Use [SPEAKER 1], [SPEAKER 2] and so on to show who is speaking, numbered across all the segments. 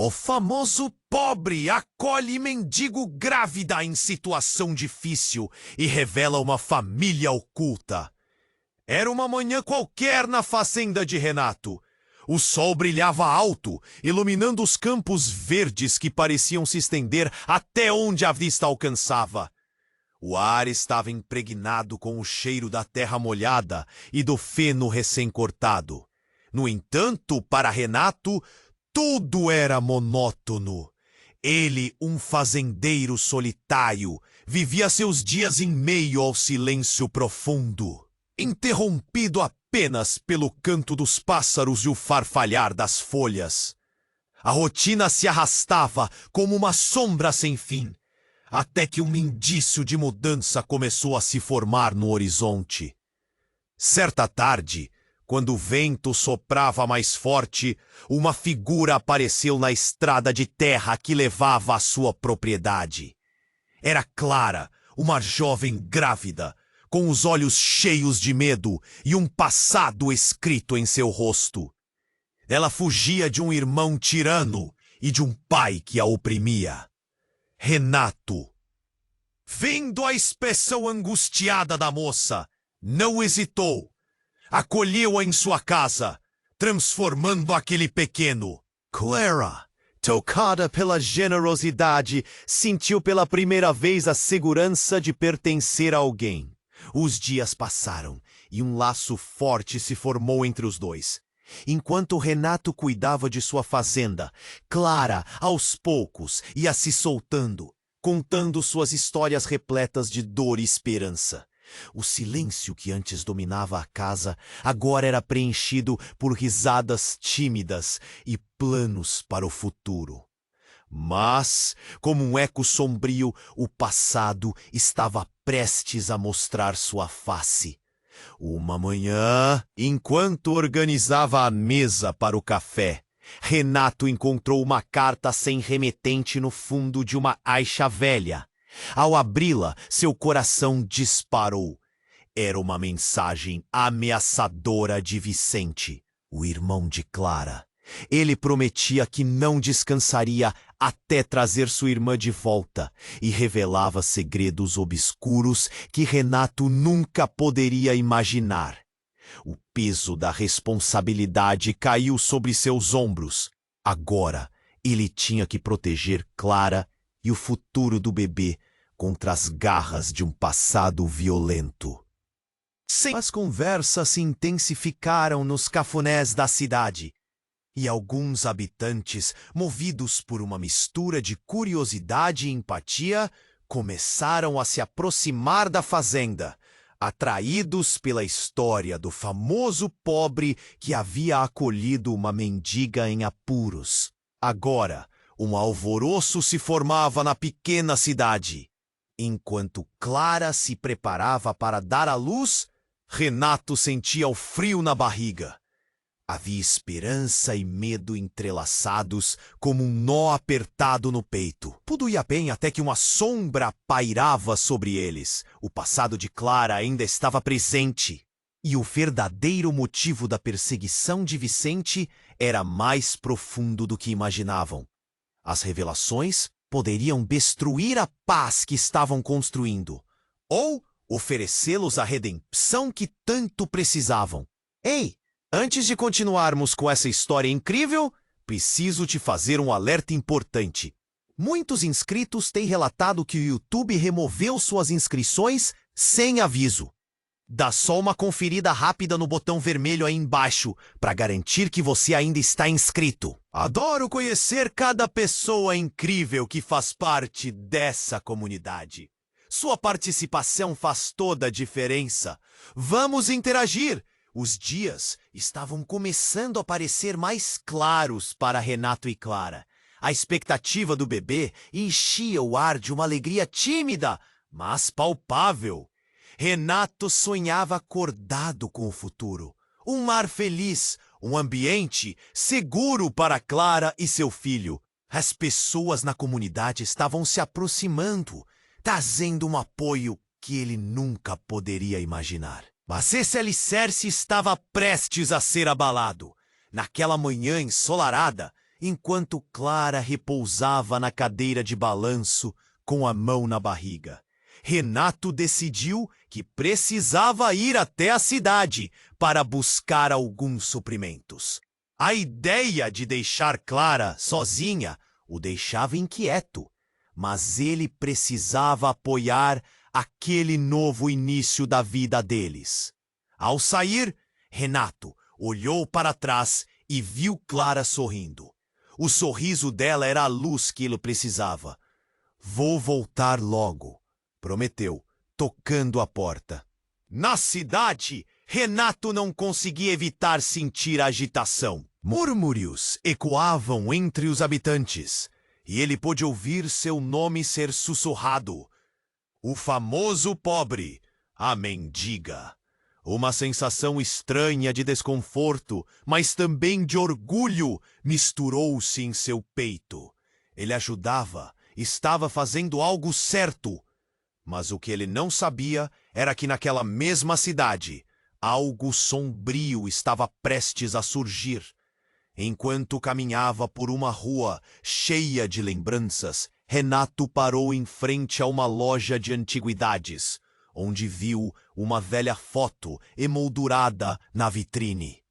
[SPEAKER 1] O famoso pobre acolhe mendigo grávida em situação difícil e revela uma família oculta. Era uma manhã qualquer na fazenda de Renato. O sol brilhava alto, iluminando os campos verdes que pareciam se estender até onde a vista alcançava. O ar estava impregnado com o cheiro da terra molhada e do feno recém-cortado. No entanto, para Renato, tudo era monótono. Ele, um fazendeiro solitário, vivia seus dias em meio ao silêncio profundo, interrompido apenas pelo canto dos pássaros e o farfalhar das folhas. A rotina se arrastava como uma sombra sem fim, até que um indício de mudança começou a se formar no horizonte. Certa tarde, quando o vento soprava mais forte, uma figura apareceu na estrada de terra que levava à sua propriedade. Era Clara, uma jovem grávida, com os olhos cheios de medo e um passado escrito em seu rosto. Ela fugia de um irmão tirano e de um pai que a oprimia. Renato, vendo a expressão angustiada da moça, não hesitou. Acolheu-a em sua casa, transformando aquele pequeno. Clara, tocada pela generosidade, sentiu pela primeira vez a segurança de pertencer a alguém. Os dias passaram e um laço forte se formou entre os dois. Enquanto Renato cuidava de sua fazenda, Clara, aos poucos, ia se soltando, contando suas histórias repletas de dor e esperança. O silêncio que antes dominava a casa agora era preenchido por risadas tímidas e planos para o futuro. Mas, como um eco sombrio, o passado estava prestes a mostrar sua face. Uma manhã, enquanto organizava a mesa para o café, Renato encontrou uma carta sem remetente no fundo de uma aixa velha. Ao abri-la, seu coração disparou. Era uma mensagem ameaçadora de Vicente, o irmão de Clara. Ele prometia que não descansaria até trazer sua irmã de volta e revelava segredos obscuros que Renato nunca poderia imaginar. O peso da responsabilidade caiu sobre seus ombros. Agora, ele tinha que proteger Clara e o futuro do bebê contra as garras de um passado violento. As conversas se intensificaram nos cafunés da cidade, e alguns habitantes, movidos por uma mistura de curiosidade e empatia, começaram a se aproximar da fazenda, atraídos pela história do famoso pobre que havia acolhido uma mendiga em apuros. Agora, um alvoroço se formava na pequena cidade. Enquanto Clara se preparava para dar à luz, Renato sentia o frio na barriga. Havia esperança e medo entrelaçados como um nó apertado no peito. Tudo ia bem até que uma sombra pairava sobre eles. O passado de Clara ainda estava presente. E o verdadeiro motivo da perseguição de Vicente era mais profundo do que imaginavam. As revelações poderiam destruir a paz que estavam construindo, ou oferecê-los a redenção que tanto precisavam. Ei, antes de continuarmos com essa história incrível, preciso te fazer um alerta importante. Muitos inscritos têm relatado que o YouTube removeu suas inscrições sem aviso. Dá só uma conferida rápida no botão vermelho aí embaixo para garantir que você ainda está inscrito. Adoro conhecer cada pessoa incrível que faz parte dessa comunidade. Sua participação faz toda a diferença. Vamos interagir! Os dias estavam começando a parecer mais claros para Renato e Clara. A expectativa do bebê enchia o ar de uma alegria tímida, mas palpável. Renato sonhava acordado com o futuro. Um lar feliz, um ambiente seguro para Clara e seu filho. As pessoas na comunidade estavam se aproximando, trazendo um apoio que ele nunca poderia imaginar. Mas esse alicerce estava prestes a ser abalado. Naquela manhã ensolarada, enquanto Clara repousava na cadeira de balanço com a mão na barriga. Renato decidiu que precisava ir até a cidade para buscar alguns suprimentos. A ideia de deixar Clara sozinha o deixava inquieto, mas ele precisava apoiar aquele novo início da vida deles. Ao sair, Renato olhou para trás e viu Clara sorrindo. O sorriso dela era a luz que ele precisava. "Vou voltar logo", prometeu, tocando a porta. Na cidade, Renato não conseguia evitar sentir a agitação. Murmúrios ecoavam entre os habitantes, e ele pôde ouvir seu nome ser sussurrado. O famoso pobre, a mendiga. Uma sensação estranha de desconforto, mas também de orgulho, misturou-se em seu peito. Ele ajudava, estava fazendo algo certo. Mas o que ele não sabia era que naquela mesma cidade, algo sombrio estava prestes a surgir. Enquanto caminhava por uma rua cheia de lembranças, Renato parou em frente a uma loja de antiguidades, onde viu uma velha foto emoldurada na vitrine.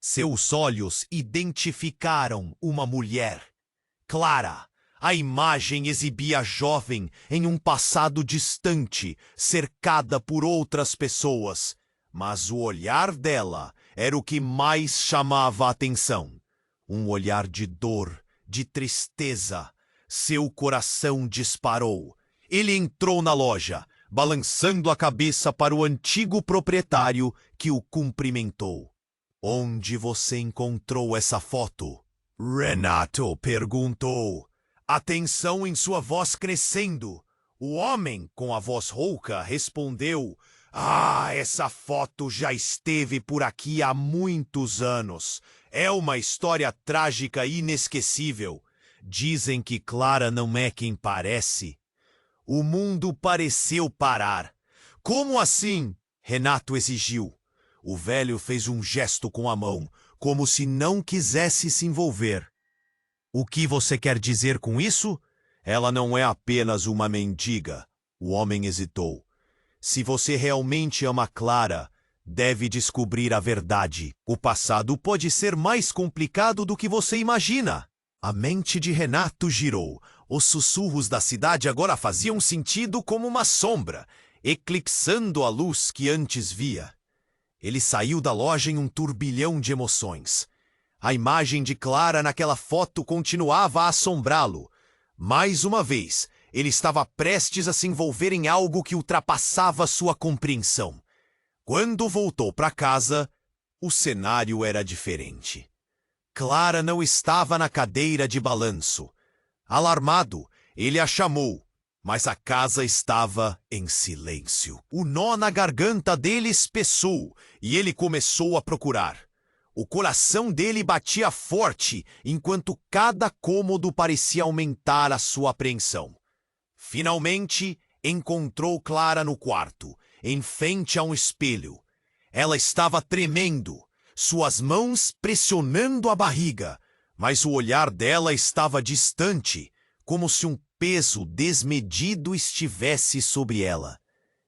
[SPEAKER 1] Seus olhos identificaram uma mulher. Clara. A imagem exibia a jovem em um passado distante, cercada por outras pessoas, mas o olhar dela era o que mais chamava a atenção. Um olhar de dor, de tristeza. Seu coração disparou. Ele entrou na loja, balançando a cabeça para o antigo proprietário, que o cumprimentou. "Onde você encontrou essa foto?" Renato perguntou, a tensão em sua voz crescendo. O homem, com a voz rouca, respondeu: essa foto já esteve por aqui há muitos anos. É uma história trágica e inesquecível. Dizem que Clara não é quem parece." O mundo pareceu parar. "Como assim?" Renato exigiu. O velho fez um gesto com a mão, como se não quisesse se envolver. "O que você quer dizer com isso? Ela não é apenas uma mendiga." O homem hesitou. "Se você realmente ama Clara, deve descobrir a verdade. O passado pode ser mais complicado do que você imagina." A mente de Renato girou. Os sussurros da cidade agora faziam sentido como uma sombra, eclipsando a luz que antes via. Ele saiu da loja em um turbilhão de emoções. A imagem de Clara naquela foto continuava a assombrá-lo. Mais uma vez, ele estava prestes a se envolver em algo que ultrapassava sua compreensão. Quando voltou para casa, o cenário era diferente. Clara não estava na cadeira de balanço. Alarmado, ele a chamou, mas a casa estava em silêncio. O nó na garganta dele espessou e ele começou a procurar. O coração dele batia forte, enquanto cada cômodo parecia aumentar a sua apreensão. Finalmente, encontrou Clara no quarto, em frente a um espelho. Ela estava tremendo, suas mãos pressionando a barriga, mas o olhar dela estava distante, como se um peso desmedido estivesse sobre ela.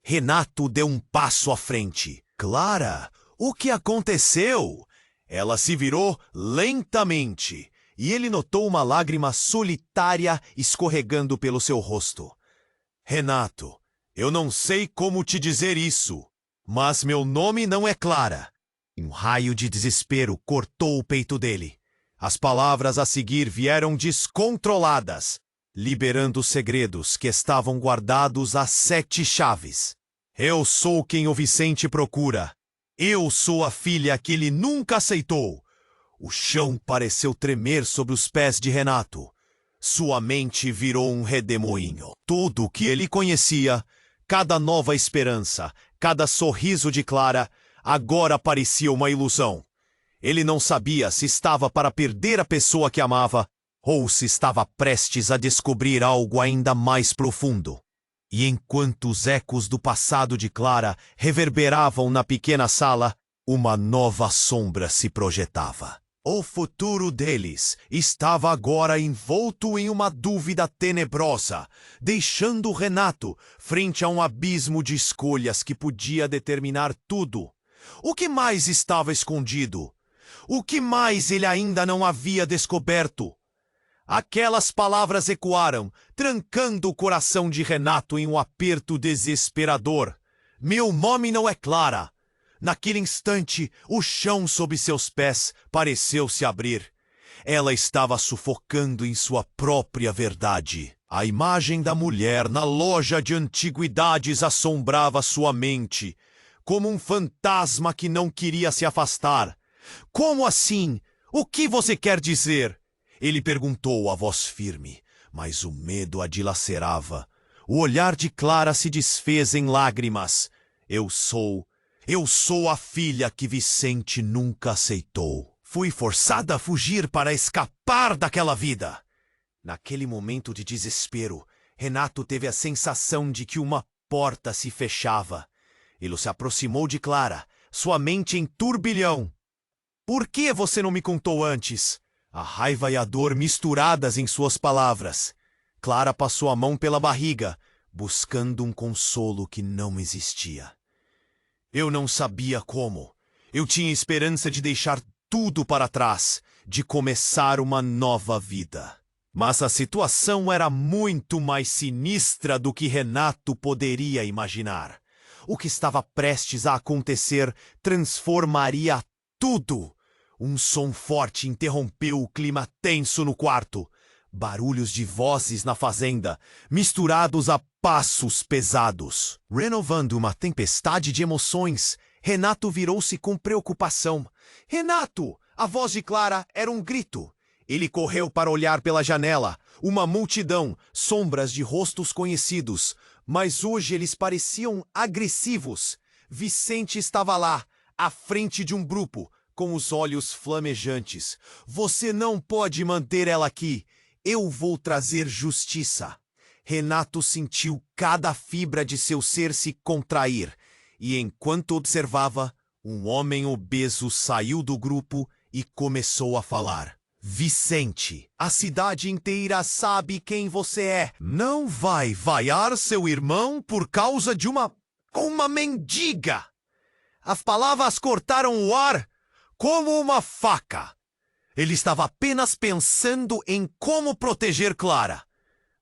[SPEAKER 1] Renato deu um passo à frente. "Clara, o que aconteceu?" Ela se virou lentamente, e ele notou uma lágrima solitária escorregando pelo seu rosto. "Renato, eu não sei como te dizer isso, mas meu nome não é Clara." Um raio de desespero cortou o peito dele. As palavras a seguir vieram descontroladas, liberando segredos que estavam guardados a 7 chaves. "Eu sou quem o Vicente procura. Eu sou a filha que ele nunca aceitou." O chão pareceu tremer sob os pés de Renato. Sua mente virou um redemoinho. Tudo o que ele conhecia, cada nova esperança, cada sorriso de Clara, agora parecia uma ilusão. Ele não sabia se estava para perder a pessoa que amava ou se estava prestes a descobrir algo ainda mais profundo. E enquanto os ecos do passado de Clara reverberavam na pequena sala, uma nova sombra se projetava. O futuro deles estava agora envolto em uma dúvida tenebrosa, deixando Renato frente a um abismo de escolhas que podia determinar tudo. O que mais estava escondido? O que mais ele ainda não havia descoberto? Aquelas palavras ecoaram, trancando o coração de Renato em um aperto desesperador. Meu nome não é Clara. Naquele instante, o chão sob seus pés pareceu se abrir. Ela estava sufocando em sua própria verdade. A imagem da mulher na loja de antiguidades assombrava sua mente, como um fantasma que não queria se afastar. Como assim? O que você quer dizer? Ele perguntou a voz firme, mas o medo a dilacerava. O olhar de Clara se desfez em lágrimas. Eu sou a filha que Vicente nunca aceitou. Fui forçada a fugir para escapar daquela vida. Naquele momento de desespero, Renato teve a sensação de que uma porta se fechava. Ele se aproximou de Clara, sua mente em turbilhão. Por que você não me contou antes? A raiva e a dor misturadas em suas palavras. Clara passou a mão pela barriga, buscando um consolo que não existia. Eu não sabia como. Eu tinha esperança de deixar tudo para trás, de começar uma nova vida. Mas a situação era muito mais sinistra do que Renato poderia imaginar. O que estava prestes a acontecer transformaria tudo. Um som forte interrompeu o clima tenso no quarto. Barulhos de vozes na fazenda, misturados a passos pesados. Renovando uma tempestade de emoções, Renato virou-se com preocupação. Renato! A voz de Clara era um grito. Ele correu para olhar pela janela. Uma multidão, sombras de rostos conhecidos. Mas hoje eles pareciam agressivos. Vicente estava lá, à frente de um grupo, com os olhos flamejantes. Você não pode manter ela aqui. Eu vou trazer justiça. Renato sentiu cada fibra de seu ser se contrair. E enquanto observava, um homem obeso saiu do grupo e começou a falar. Vicente, a cidade inteira sabe quem você é. Não vai vaiar seu irmão por causa de uma mendiga. As palavras cortaram o ar como uma faca. Ele estava apenas pensando em como proteger Clara.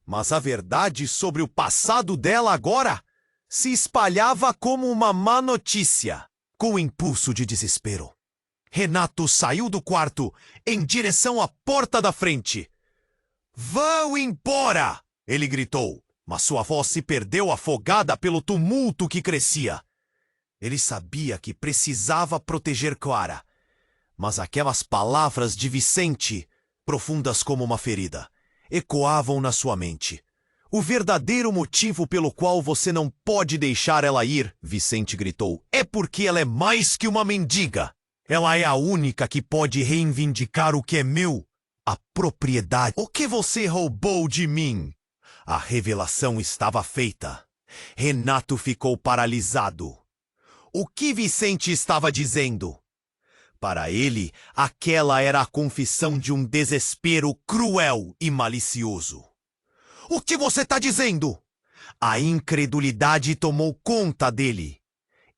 [SPEAKER 1] Mas a verdade sobre o passado dela agora se espalhava como uma má notícia. Com um impulso de desespero, Renato saiu do quarto em direção à porta da frente. Vão embora! Ele gritou, mas sua voz se perdeu afogada pelo tumulto que crescia. Ele sabia que precisava proteger Clara. Mas aquelas palavras de Vicente, profundas como uma ferida, ecoavam na sua mente. O verdadeiro motivo pelo qual você não pode deixar ela ir, Vicente gritou, é porque ela é mais que uma mendiga. Ela é a única que pode reivindicar o que é meu, a propriedade. O que você roubou de mim? A revelação estava feita. Renato ficou paralisado. O que Vicente estava dizendo? Para ele, aquela era a confissão de um desespero cruel e malicioso. O que você está dizendo? A incredulidade tomou conta dele.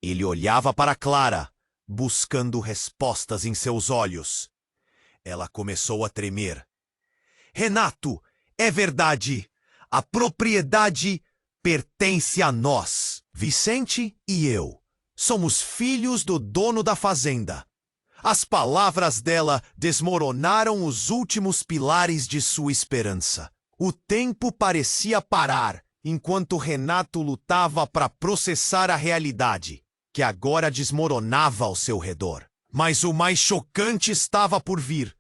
[SPEAKER 1] Ele olhava para Clara, buscando respostas em seus olhos. Ela começou a tremer. Renato, é verdade. A propriedade pertence a nós. Vicente e eu somos filhos do dono da fazenda. As palavras dela desmoronaram os últimos pilares de sua esperança. O tempo parecia parar, enquanto Renato lutava para processar a realidade, que agora desmoronava ao seu redor. Mas o mais chocante estava por vir.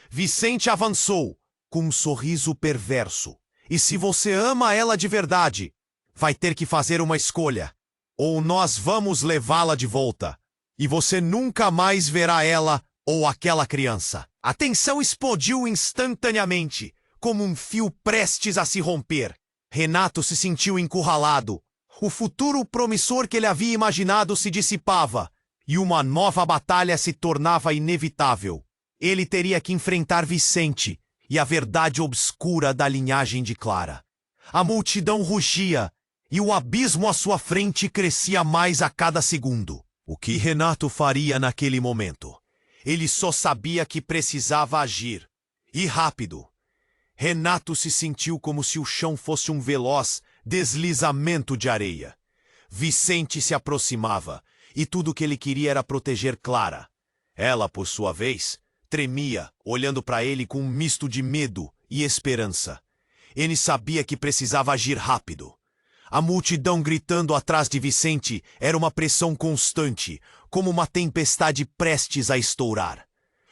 [SPEAKER 1] Vicente avançou, com um sorriso perverso. E se você ama ela de verdade, vai ter que fazer uma escolha. Ou nós vamos levá-la de volta. E você nunca mais verá ela ou aquela criança. A tensão explodiu instantaneamente, como um fio prestes a se romper. Renato se sentiu encurralado. O futuro promissor que ele havia imaginado se dissipava, e uma nova batalha se tornava inevitável. Ele teria que enfrentar Vicente e a verdade obscura da linhagem de Clara. A multidão rugia e o abismo à sua frente crescia mais a cada segundo. O que Renato faria naquele momento? Ele só sabia que precisava agir. E rápido. Renato se sentiu como se o chão fosse um veloz deslizamento de areia. Vicente se aproximava e tudo o que ele queria era proteger Clara. Ela, por sua vez, tremia, olhando para ele com um misto de medo e esperança. Ele sabia que precisava agir rápido. A multidão gritando atrás de Vicente era uma pressão constante, como uma tempestade prestes a estourar.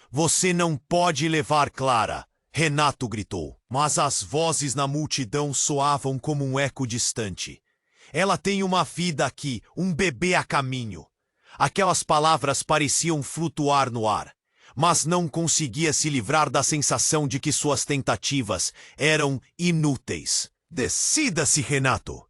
[SPEAKER 1] "Você não pode levar Clara!" Renato gritou, mas as vozes na multidão soavam como um eco distante. "Ela tem uma vida aqui, um bebê a caminho." Aquelas palavras pareciam flutuar no ar, mas não conseguia se livrar da sensação de que suas tentativas eram inúteis. "Decida-se, Renato!"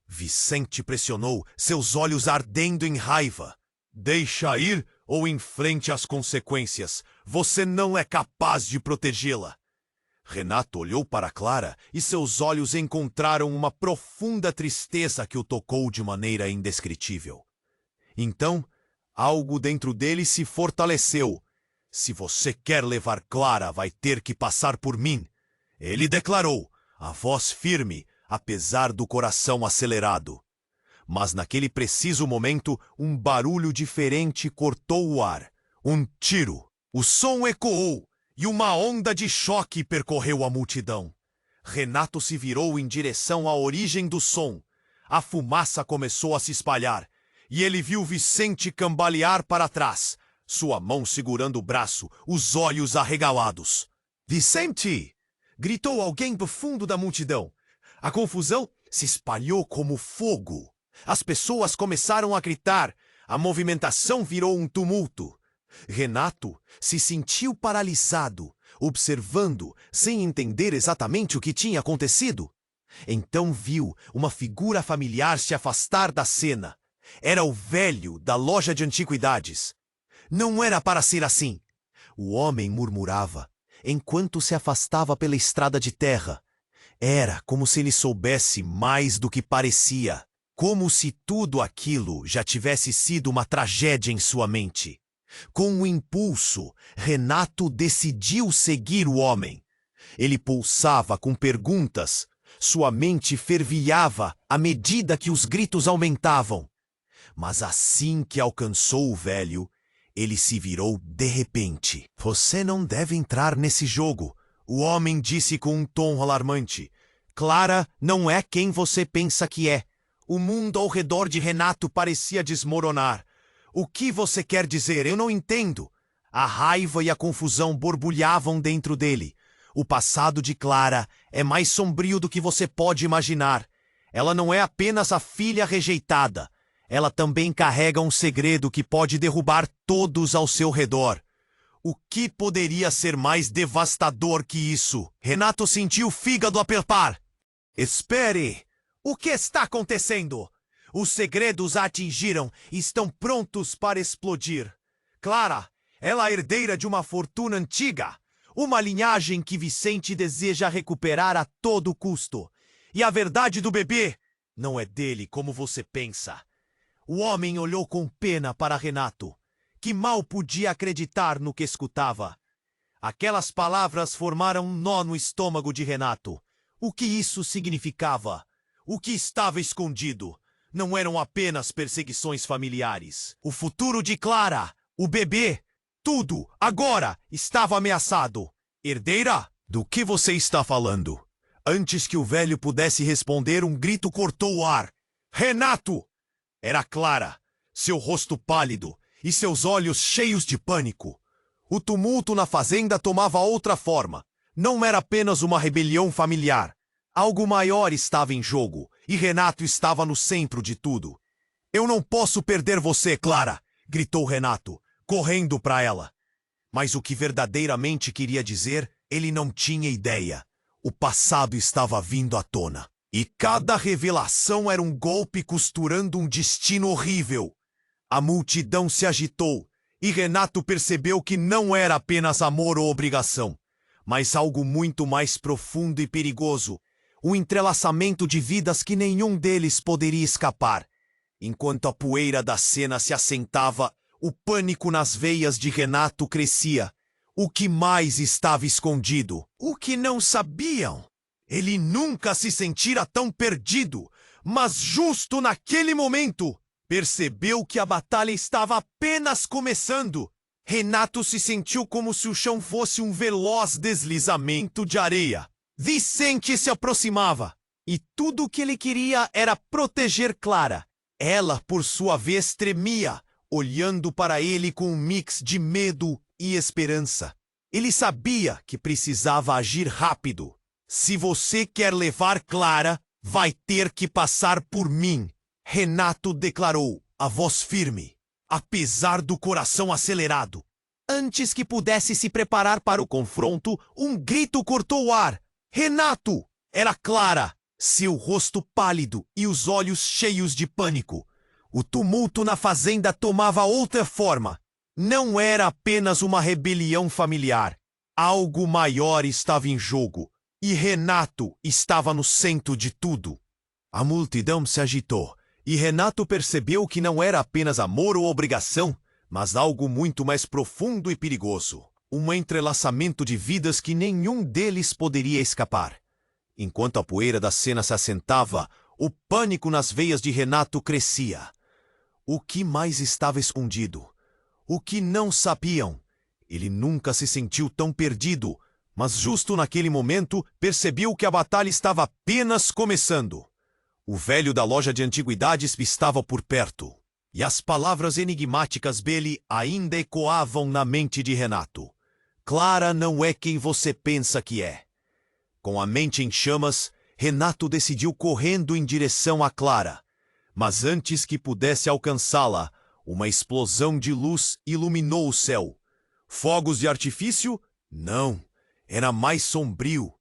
[SPEAKER 1] Vicente pressionou, seus olhos ardendo em raiva. "Deixa ir ou enfrente as consequências. Você não é capaz de protegê-la." Renato olhou para Clara e seus olhos encontraram uma profunda tristeza que o tocou de maneira indescritível. Então, algo dentro dele se fortaleceu. "Se você quer levar Clara, vai ter que passar por mim," ele declarou, a voz firme, apesar do coração acelerado. Mas naquele preciso momento, um barulho diferente cortou o ar. Um tiro. O som ecoou e uma onda de choque percorreu a multidão. Renato se virou em direção à origem do som. A fumaça começou a se espalhar e ele viu Vicente cambalear para trás, sua mão segurando o braço, os olhos arregalados. "Vicente!" gritou alguém do fundo da multidão. A confusão se espalhou como fogo. As pessoas começaram a gritar. A movimentação virou um tumulto. Renato se sentiu paralisado, observando, sem entender exatamente o que tinha acontecido. Então viu uma figura familiar se afastar da cena. Era o velho da loja de antiguidades. Não era para ser assim. O homem murmurava, enquanto se afastava pela estrada de terra. Era como se ele soubesse mais do que parecia. Como se tudo aquilo já tivesse sido uma tragédia em sua mente. Com um impulso, Renato decidiu seguir o homem. Ele pulsava com perguntas. Sua mente fervilhava à medida que os gritos aumentavam. Mas assim que alcançou o velho, ele se virou de repente. "Você não deve entrar nesse jogo", o homem disse com um tom alarmante. "Clara não é quem você pensa que é." O mundo ao redor de Renato parecia desmoronar. "O que você quer dizer? Eu não entendo." A raiva e a confusão borbulhavam dentro dele. O passado de Clara é mais sombrio do que você pode imaginar. Ela não é apenas a filha rejeitada. Ela também carrega um segredo que pode derrubar todos ao seu redor. O que poderia ser mais devastador que isso? Renato sentiu o fígado apertar. "Espere! O que está acontecendo? Os segredos a atingiram e estão prontos para explodir. Clara, ela é herdeira de uma fortuna antiga, uma linhagem que Vicente deseja recuperar a todo custo. E a verdade do bebê não é dele como você pensa." O homem olhou com pena para Renato, que mal podia acreditar no que escutava. Aquelas palavras formaram um nó no estômago de Renato. O que isso significava? O que estava escondido? Não eram apenas perseguições familiares. O futuro de Clara, o bebê, tudo, agora, estava ameaçado. "Herdeira? Do que você está falando?" Antes que o velho pudesse responder, um grito cortou o ar. "Renato!" Era Clara, seu rosto pálido e seus olhos cheios de pânico. O tumulto na fazenda tomava outra forma. Não era apenas uma rebelião familiar. Algo maior estava em jogo, e Renato estava no centro de tudo. "Eu não posso perder você, Clara!" gritou Renato, correndo para ela. Mas o que verdadeiramente queria dizer, ele não tinha ideia. O passado estava vindo à tona. E cada revelação era um golpe costurando um destino horrível. A multidão se agitou, E Renato percebeu que não era apenas amor ou obrigação, mas algo muito mais profundo e perigoso, um entrelaçamento de vidas que nenhum deles poderia escapar. Enquanto a poeira da cena se assentava, o pânico nas veias de Renato crescia. O que mais estava escondido? O que não sabiam? Ele nunca se sentira tão perdido, mas justo naquele momento, percebeu que a batalha estava apenas começando. Renato se sentiu como se o chão fosse um veloz deslizamento de areia. Vicente se aproximava, e tudo o que ele queria era proteger Clara. Ela, por sua vez, tremia, olhando para ele com um mix de medo e esperança. Ele sabia que precisava agir rápido. Se você quer levar Clara, vai ter que passar por mim, Renato declarou, a voz firme, apesar do coração acelerado. Antes que pudesse se preparar para o confronto, um grito cortou o ar. Renato! Era Clara, seu rosto pálido e os olhos cheios de pânico. O tumulto na fazenda tomava outra forma. Não era apenas uma rebelião familiar. Algo maior estava em jogo, e Renato estava no centro de tudo. A multidão se agitou, e Renato percebeu que não era apenas amor ou obrigação, mas algo muito mais profundo e perigoso. Um entrelaçamento de vidas que nenhum deles poderia escapar. Enquanto a poeira da cena se assentava, o pânico nas veias de Renato crescia. O que mais estava escondido? O que não sabiam? Ele nunca se sentiu tão perdido, mas justo naquele momento percebeu que a batalha estava apenas começando. O velho da loja de antiguidades estava por perto, e as palavras enigmáticas dele ainda ecoavam na mente de Renato. Clara não é quem você pensa que é. Com a mente em chamas, Renato decidiu correndo em direção a Clara. Mas antes que pudesse alcançá-la, uma explosão de luz iluminou o céu. Fogos de artifício? Não, era mais sombrio.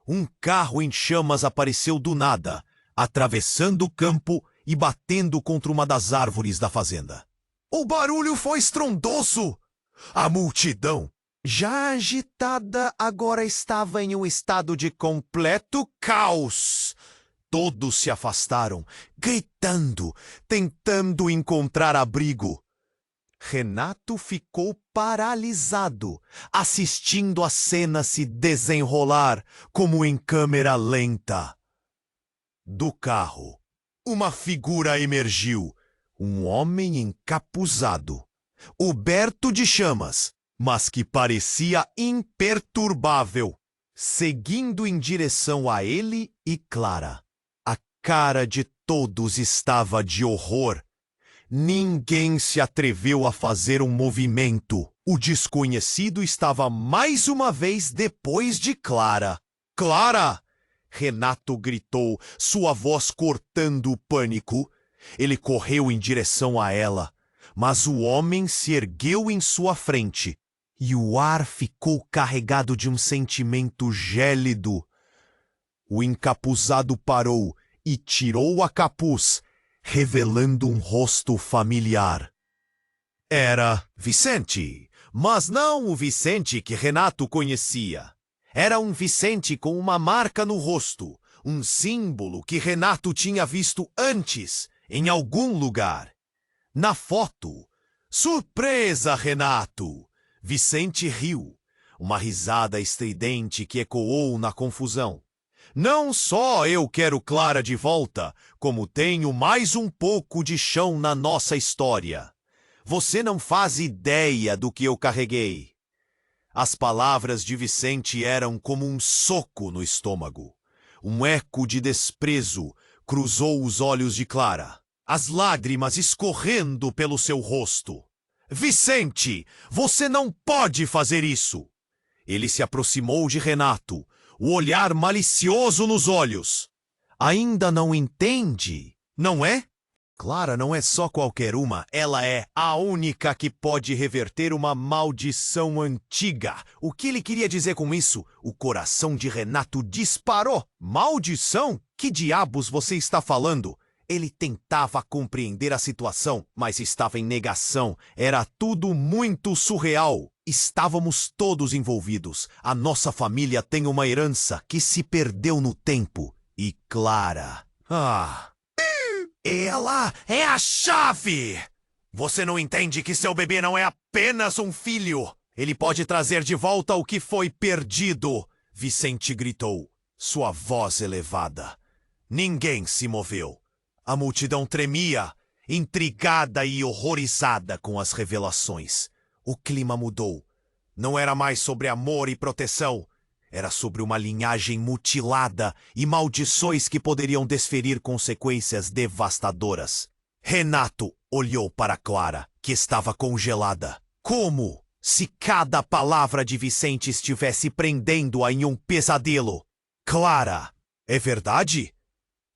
[SPEAKER 1] Um carro em chamas apareceu do nada, atravessando o campo e batendo contra uma das árvores da fazenda. O barulho foi estrondoso. A multidão, já agitada, agora estava em um estado de completo caos. Todos se afastaram, gritando, tentando encontrar abrigo. Renato ficou paralisado, assistindo a cena se desenrolar como em câmera lenta. Do carro, uma figura emergiu, um homem encapuzado, coberto de chamas, mas que parecia imperturbável, seguindo em direção a ele e Clara. A cara de todos estava de horror. Ninguém se atreveu a fazer um movimento. O desconhecido estava mais uma vez depois de Clara. Clara! Renato gritou, sua voz cortando o pânico. Ele correu em direção a ela, mas o homem se ergueu em sua frente, e o ar ficou carregado de um sentimento gélido. O encapuzado parou e tirou a capuz, revelando um rosto familiar. Era Vicente, mas não o Vicente que Renato conhecia. Era um Vicente com uma marca no rosto, um símbolo que Renato tinha visto antes, em algum lugar. Na foto. Surpresa, Renato! Vicente riu, uma risada estridente que ecoou na confusão. Não só eu quero Clara de volta, como tenho mais um pouco de chão na nossa história. Você não faz ideia do que eu carreguei. As palavras de Vicente eram como um soco no estômago. Um eco de desprezo cruzou os olhos de Clara, as lágrimas escorrendo pelo seu rosto. Vicente, você não pode fazer isso! Ele se aproximou de Renato, o olhar malicioso nos olhos. Ainda não entende, não é? Clara não é só qualquer uma, ela é a única que pode reverter uma maldição antiga. O que ele queria dizer com isso? O coração de Renato disparou. Maldição? Que diabos você está falando? Ele tentava compreender a situação, mas estava em negação. Era tudo muito surreal. Estávamos todos envolvidos. A nossa família tem uma herança que se perdeu no tempo. E Clara... ela é a chave! Você não entende que seu bebê não é apenas um filho? Ele pode trazer de volta o que foi perdido! Vicente gritou, sua voz elevada. Ninguém se moveu. A multidão tremia, intrigada e horrorizada com as revelações. O clima mudou. Não era mais sobre amor e proteção. Era sobre uma linhagem mutilada e maldições que poderiam desferir consequências devastadoras. Renato olhou para Clara, que estava congelada. Como se cada palavra de Vicente estivesse prendendo-a em um pesadelo. Clara, é verdade?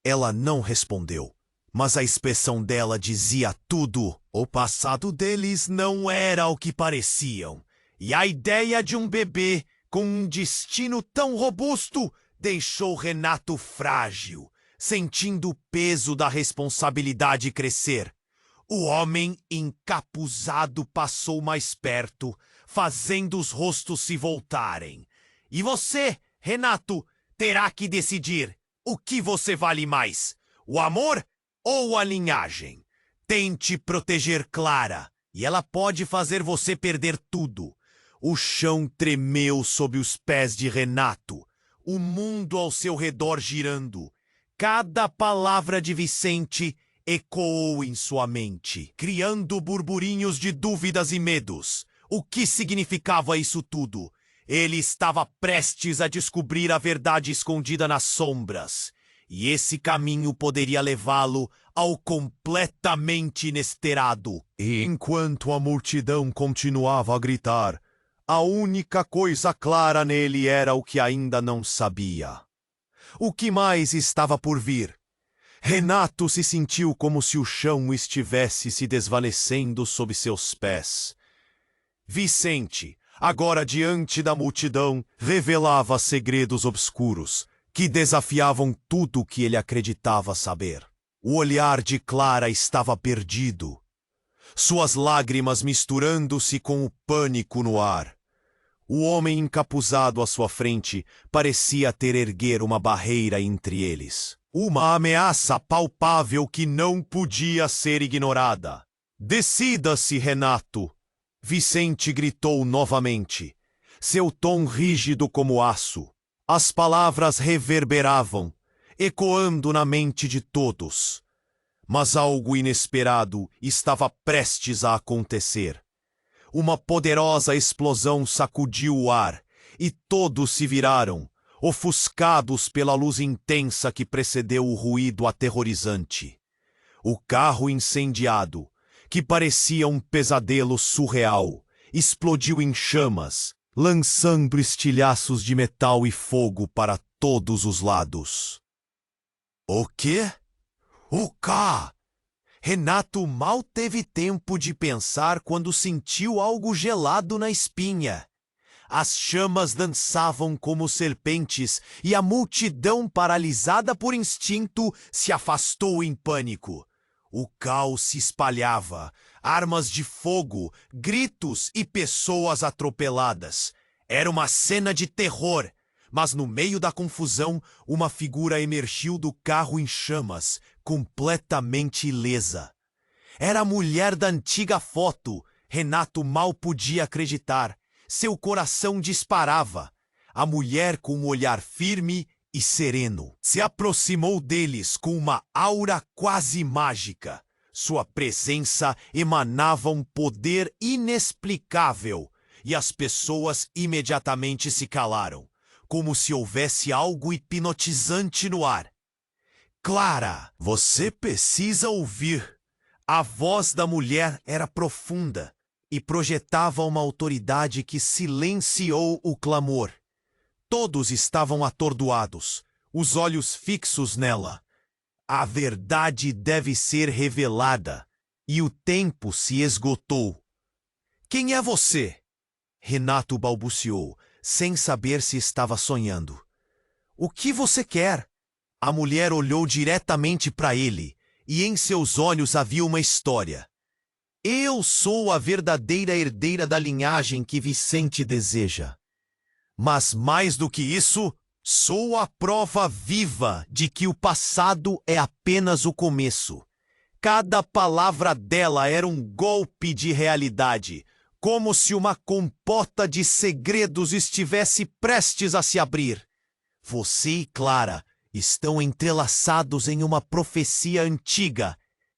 [SPEAKER 1] Ela não respondeu. Mas a expressão dela dizia tudo. O passado deles não era o que pareciam. E a ideia de um bebê com um destino tão robusto deixou Renato frágil, sentindo o peso da responsabilidade crescer. O homem encapuzado passou mais perto, fazendo os rostos se voltarem. E você, Renato, terá que decidir o que você vale mais, o amor ou a linhagem. Tente proteger Clara, e ela pode fazer você perder tudo. O chão tremeu sob os pés de Renato, o mundo ao seu redor girando. Cada palavra de Vicente ecoou em sua mente, criando burburinhos de dúvidas e medos. O que significava isso tudo? Ele estava prestes a descobrir a verdade escondida nas sombras. E esse caminho poderia levá-lo ao completamente inesperado. E enquanto a multidão continuava a gritar, a única coisa clara nele era o que ainda não sabia. O que mais estava por vir? Renato se sentiu como se o chão estivesse se desvanecendo sob seus pés. Vicente, agora diante da multidão, revelava segredos obscuros que desafiavam tudo o que ele acreditava saber. O olhar de Clara estava perdido, suas lágrimas misturando-se com o pânico no ar. O homem encapuzado à sua frente parecia ter erguer uma barreira entre eles. Uma ameaça palpável que não podia ser ignorada. Decida-se, Renato! Vicente gritou novamente, seu tom rígido como aço. As palavras reverberavam, ecoando na mente de todos. Mas algo inesperado estava prestes a acontecer. Uma poderosa explosão sacudiu o ar, e todos se viraram, ofuscados pela luz intensa que precedeu o ruído aterrorizante. O carro incendiado, que parecia um pesadelo surreal, explodiu em chamas, lançando estilhaços de metal e fogo para todos os lados. O quê? O cá? Renato mal teve tempo de pensar quando sentiu algo gelado na espinha. As chamas dançavam como serpentes e a multidão, paralisada por instinto, se afastou em pânico. O caos se espalhava, armas de fogo, gritos e pessoas atropeladas. Era uma cena de terror, mas no meio da confusão, uma figura emergiu do carro em chamas, completamente ilesa. Era a mulher da antiga foto. Renato mal podia acreditar. Seu coração disparava. A mulher, com um olhar firme e sereno, se aproximou deles com uma aura quase mágica. Sua presença emanava um poder inexplicável, e as pessoas imediatamente se calaram, como se houvesse algo hipnotizante no ar. Clara, você precisa ouvir. A voz da mulher era profunda e projetava uma autoridade que silenciou o clamor. Todos estavam atordoados, os olhos fixos nela. A verdade deve ser revelada, e o tempo se esgotou. Quem é você? Renato balbuciou, sem saber se estava sonhando. O que você quer? A mulher olhou diretamente para ele, e em seus olhos havia uma história. Eu sou a verdadeira herdeira da linhagem que Vicente deseja. Mas mais do que isso, sou a prova viva de que o passado é apenas o começo. Cada palavra dela era um golpe de realidade, como se uma compota de segredos estivesse prestes a se abrir. Você e Clara estão entrelaçados em uma profecia antiga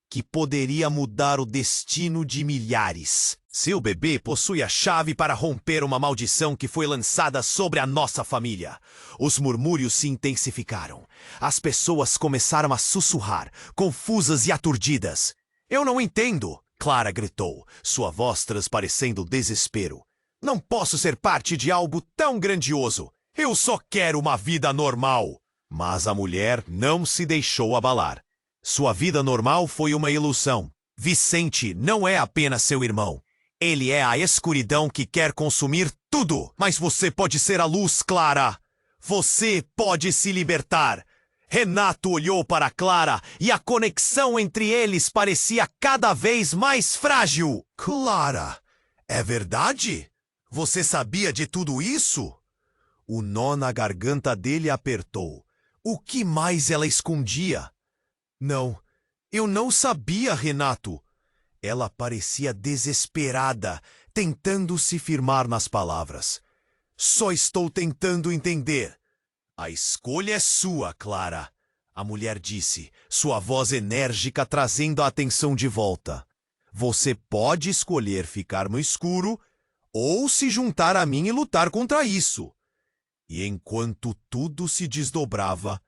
[SPEAKER 1] que poderia mudar o destino de milhares. Seu bebê possui a chave para romper uma maldição que foi lançada sobre a nossa família. Os murmúrios se intensificaram. As pessoas começaram a sussurrar, confusas e aturdidas. Eu não entendo, Clara gritou, sua voz transparecendo desespero. Não posso ser parte de algo tão grandioso. Eu só quero uma vida normal. Mas a mulher não se deixou abalar. Sua vida normal foi uma ilusão. Vicente não é apenas seu irmão. Ele é a escuridão que quer consumir tudo. Mas você pode ser a luz, Clara. Você pode se libertar. Renato olhou para Clara e a conexão entre eles parecia cada vez mais frágil. Clara, é verdade? Você sabia de tudo isso? O nó na garganta dele apertou. O que mais ela escondia? Não, eu não sabia, Renato. Ela parecia desesperada, tentando se firmar nas palavras. Só estou tentando entender. A escolha é sua, Clara, a mulher disse, sua voz enérgica trazendo a atenção de volta. Você pode escolher ficar no escuro ou se juntar a mim e lutar contra isso. E enquanto tudo se desdobrava,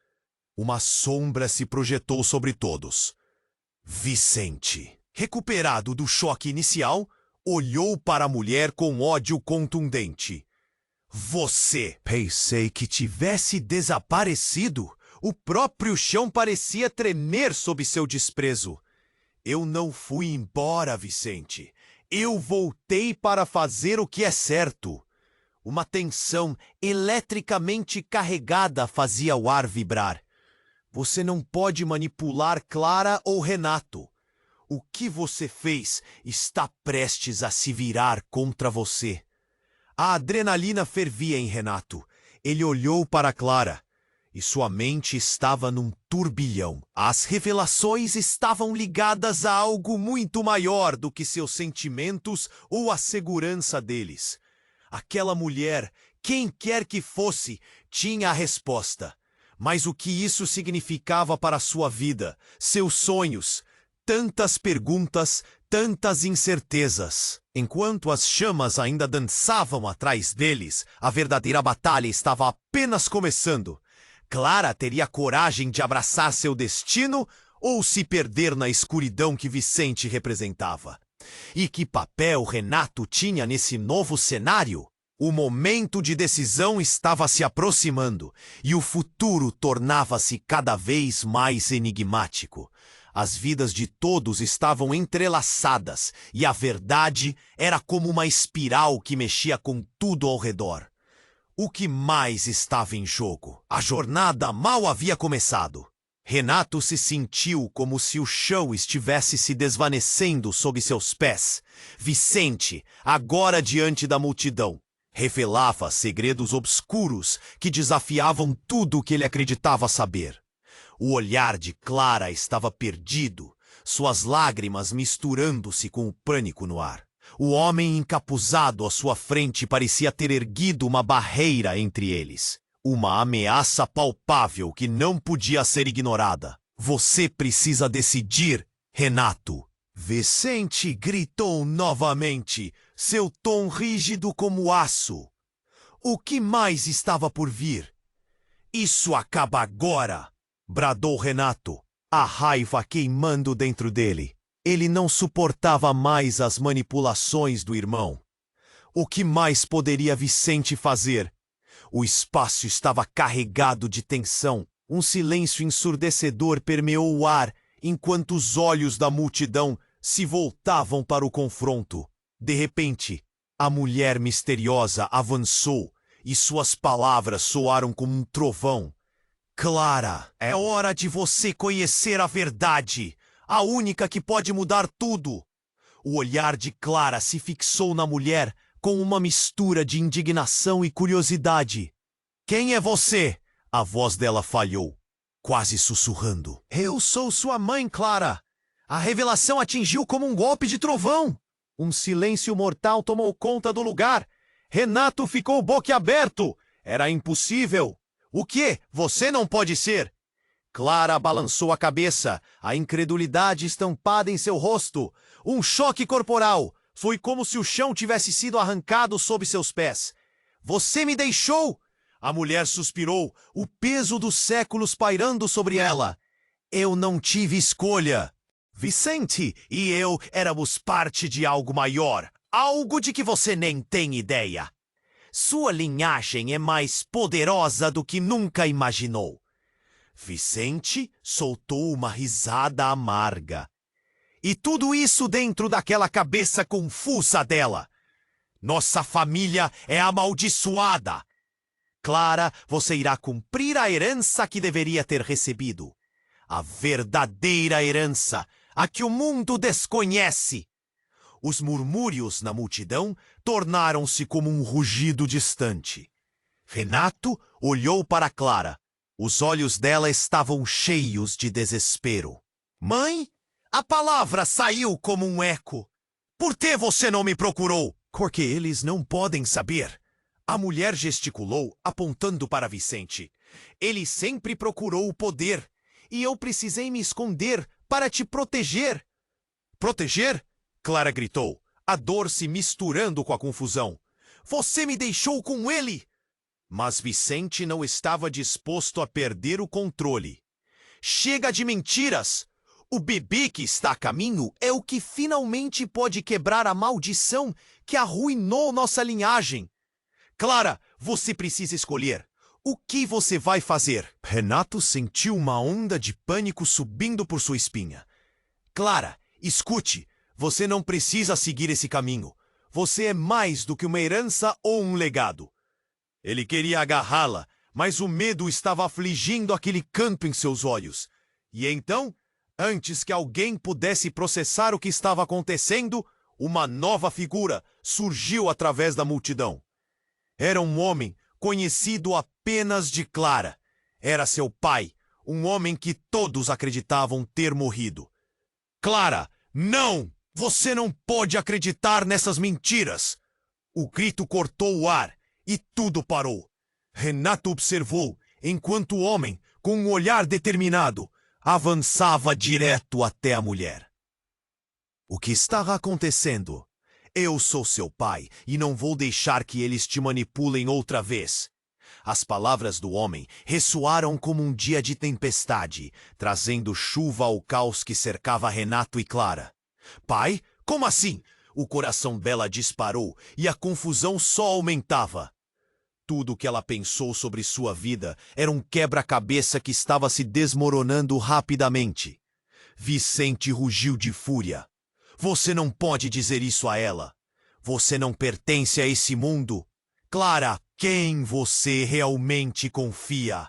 [SPEAKER 1] uma sombra se projetou sobre todos. Vicente, recuperado do choque inicial, olhou para a mulher com ódio contundente. Você! Pensei que tivesse desaparecido. O próprio chão parecia tremer sob seu desprezo. Eu não fui embora, Vicente. Eu voltei para fazer o que é certo. Uma tensão eletricamente carregada fazia o ar vibrar. Você não pode manipular Clara ou Renato. O que você fez está prestes a se virar contra você. A adrenalina fervia em Renato. Ele olhou para Clara e sua mente estava num turbilhão. As revelações estavam ligadas a algo muito maior do que seus sentimentos ou a segurança deles. Aquela mulher, quem quer que fosse, tinha a resposta. Mas o que isso significava para sua vida, seus sonhos? Tantas perguntas, tantas incertezas. Enquanto as chamas ainda dançavam atrás deles, a verdadeira batalha estava apenas começando. Clara teria coragem de abraçar seu destino ou se perder na escuridão que Vicente representava? E que papel Renato tinha nesse novo cenário? O momento de decisão estava se aproximando e o futuro tornava-se cada vez mais enigmático. As vidas de todos estavam entrelaçadas e a verdade era como uma espiral que mexia com tudo ao redor. O que mais estava em jogo? A jornada mal havia começado. Renato se sentiu como se o chão estivesse se desvanecendo sob seus pés. Vicente, agora diante da multidão, revelava segredos obscuros que desafiavam tudo o que ele acreditava saber. O olhar de Clara estava perdido, suas lágrimas misturando-se com o pânico no ar. O homem encapuzado à sua frente parecia ter erguido uma barreira entre eles. Uma ameaça palpável que não podia ser ignorada. Você precisa decidir, Renato. Vicente gritou novamente, seu tom rígido como aço. O que mais estava por vir? Isso acaba agora! Bradou Renato, a raiva queimando dentro dele. Ele não suportava mais as manipulações do irmão. O que mais poderia Vicente fazer? O espaço estava carregado de tensão. Um silêncio ensurdecedor permeou o ar, enquanto os olhos da multidão se voltavam para o confronto. De repente, a mulher misteriosa avançou e suas palavras soaram como um trovão. Clara, é hora de você conhecer a verdade. a única que pode mudar tudo. O olhar de Clara se fixou na mulher com uma mistura de indignação e curiosidade. Quem é você? A voz dela falhou, quase sussurrando. Eu sou sua mãe, Clara. A revelação atingiu como um golpe de trovão. Um silêncio mortal tomou conta do lugar. Renato ficou boquiaberto. Era impossível. O quê? Você não pode ser? Clara balançou a cabeça, a incredulidade estampada em seu rosto. Um choque corporal. Foi como se o chão tivesse sido arrancado sob seus pés. Você me deixou! A mulher suspirou, o peso dos séculos pairando sobre ela. Eu não tive escolha. Vicente e eu éramos parte de algo maior. Algo de que você nem tem ideia. Sua linhagem é mais poderosa do que nunca imaginou. Vicente soltou uma risada amarga. E tudo isso dentro daquela cabeça confusa dela. Nossa família é amaldiçoada. Clara, você irá cumprir a herança que deveria ter recebido. A verdadeira herança, a que o mundo desconhece. Os murmúrios na multidão tornaram-se como um rugido distante. Renato olhou para Clara. Os olhos dela estavam cheios de desespero. Mãe? A palavra saiu como um eco. Por que você não me procurou? Porque eles não podem saber. A mulher gesticulou, apontando para Vicente. Ele sempre procurou o poder, e eu precisei me esconder para te proteger. Proteger? Clara gritou, a dor se misturando com a confusão. Você me deixou com ele! Mas Vicente não estava disposto a perder o controle. Chega de mentiras! O bebê que está a caminho é o que finalmente pode quebrar a maldição que arruinou nossa linhagem. Clara, você precisa escolher. O que você vai fazer? Renato sentiu uma onda de pânico subindo por sua espinha. Clara, escute. Você não precisa seguir esse caminho. Você é mais do que uma herança ou um legado. Ele queria agarrá-la, mas o medo estava afligindo aquele canto em seus olhos. E então, antes que alguém pudesse processar o que estava acontecendo, uma nova figura surgiu através da multidão. Era um homem conhecido apenas de Clara. Era seu pai, um homem que todos acreditavam ter morrido. Clara, não! Você não pode acreditar nessas mentiras! O grito cortou o ar e tudo parou. Renato observou, enquanto o homem, com um olhar determinado, avançava direto até a mulher. O que estava acontecendo? Eu sou seu pai e não vou deixar que eles te manipulem outra vez. As palavras do homem ressoaram como um dia de tempestade, trazendo chuva ao caos que cercava Renato e Clara. Pai? Como assim? O coração dela disparou e a confusão só aumentava. Tudo o que ela pensou sobre sua vida era um quebra-cabeça que estava se desmoronando rapidamente. Vicente rugiu de fúria. Você não pode dizer isso a ela. Você não pertence a esse mundo. Clara, quem você realmente confia?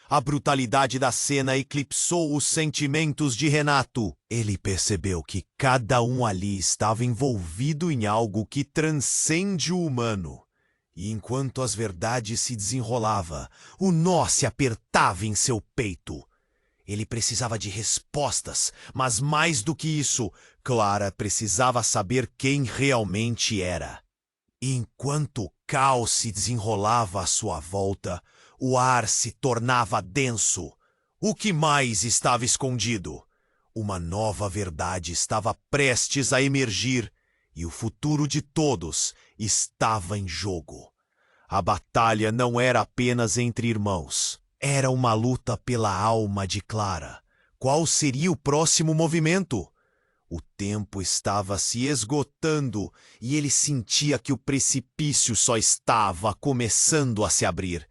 [SPEAKER 1] A brutalidade da cena eclipsou os sentimentos de Renato. Ele percebeu que cada um ali estava envolvido em algo que transcende o humano. E enquanto as verdades se desenrolava, o nó se apertava em seu peito. Ele precisava de respostas, mas mais do que isso, Clara precisava saber quem realmente era. E enquanto o caos se desenrolava à sua volta, o ar se tornava denso. O que mais estava escondido? Uma nova verdade estava prestes a emergir, e o futuro de todos estava em jogo. A batalha não era apenas entre irmãos. Era uma luta pela alma de Clara. Qual seria o próximo movimento? O tempo estava se esgotando e ele sentia que o precipício só estava começando a se abrir.